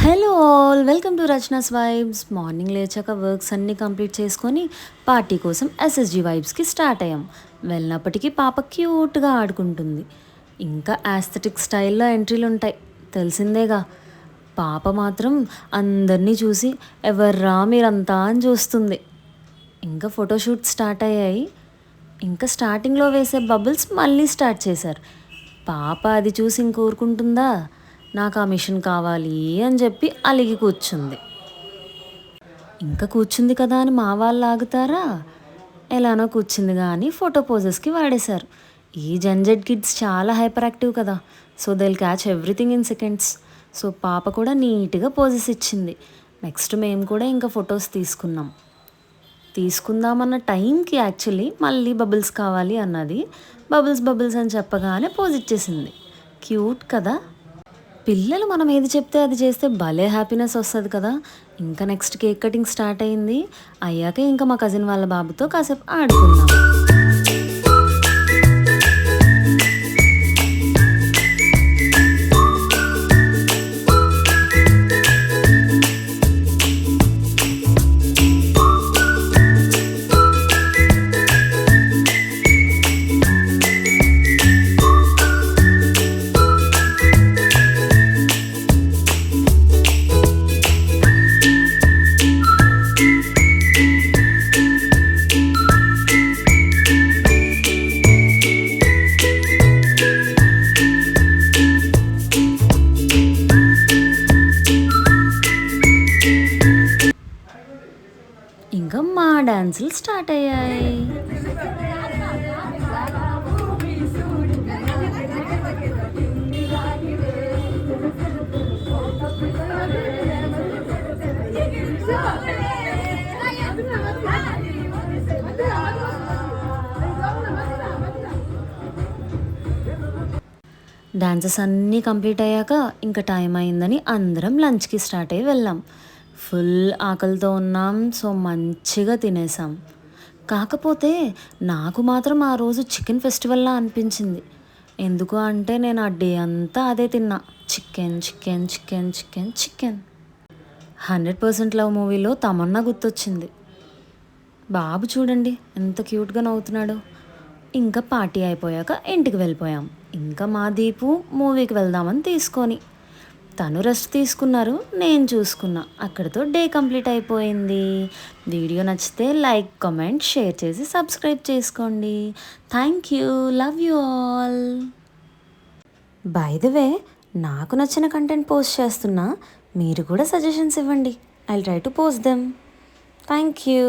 Hello all, welcome to Rachana's vibes. Morning లేచాక works అన్నీ complete చేసుకొని పార్టీ కోసం ఎస్ఎస్జి వైబ్స్కి స్టార్ట్ అయ్యాం. వెళ్ళినప్పటికీ పాప క్యూట్గా ఆడుకుంటుంది. ఇంకా యాస్థెటిక్ స్టైల్లో ఎంట్రీలు ఉంటాయి, తెలిసిందేగా. పాప మాత్రం అందరినీ చూసి ఎవర్రా మీరంతా అని చూస్తుంది. ఇంకా ఫోటోషూట్ స్టార్ట్ అయ్యాయి. ఇంకా స్టార్టింగ్లో వేసే బబుల్స్ మళ్ళీ స్టార్ట్ చేశారు. పాప అది చూసి ఇంకూరుకుంటుందా? నాకు ఆ మిషన్ కావాలి అని చెప్పి అలిగి కూర్చుంది. ఇంకా కూర్చుంది కదా అని మా వాళ్ళు ఆగుతారా? ఎలానో కూర్చుంది కానీ ఫోటో పోజెస్కి వాడేశారు. ఈ జెన్జెడ్ కిడ్స్ చాలా హైపర్ యాక్టివ్ కదా, so they will catch everything in seconds. So పాప కూడా నీట్గా పోజెస్ ఇచ్చింది. నెక్స్ట్ మేము కూడా ఇంకా ఫొటోస్ తీసుకుందామన్న టైంకి యాక్చువల్లీ మళ్ళీ బబుల్స్ కావాలి అన్నది. బబుల్స్ అని చెప్పగానే పోజ్ ఇచ్చేసింది. క్యూట్ కదా. పిల్లలు మనం ఏది చెప్తే అది చేస్తే భలే హ్యాపీనెస్ వస్తుంది కదా. ఇంకా నెక్స్ట్ కేక్ కటింగ్ స్టార్ట్ అయింది. అయ్యాక ఇంకా మా కజిన్ వాళ్ళ బాబుతో కాసేపు ఆడుకున్నాం. ఇంకా మా డాన్సులు స్టార్ట్ అయ్యాయి. డాన్సెస్ అన్నీ కంప్లీట్ అయ్యాక ఇంకా టైం అయిందని అందరం లంచ్కి స్టార్ట్ అయ్యి వెళ్ళాం. ఫుల్ ఆకలితో ఉన్నాం, సో మంచిగా తినేసాం. కాకపోతే నాకు మాత్రం ఆ రోజు చికెన్ ఫెస్టివల్లా అనిపించింది. ఎందుకు అంటే నేను ఆ డే అంతా అదే తిన్నా, chicken chicken chicken chicken chicken. 100% love మూవీలో తమన్నా గుర్తొచ్చింది. బాబు చూడండి ఎంత క్యూట్గా నవ్వుతున్నాడు. ఇంకా పార్టీ అయిపోయాక ఇంటికి వెళ్ళిపోయాం. ఇంకా మా దీపు మూవీకి వెళ్దామని తీసుకొని, తను రెస్ట్ తీసుకున్నారు, నేను చూసుకున్నా. అక్కడితో డే కంప్లీట్ అయిపోయింది. వీడియో నచ్చితే లైక్, కామెంట్, షేర్ చేసి సబ్స్క్రైబ్ చేసుకోండి. Thank you, love you all. By the way, నాకు నచ్చిన కంటెంట్ పోస్ట్ చేస్తున్నా, మీరు కూడా సజెషన్స్ ఇవ్వండి. I will try to post them. Thank you.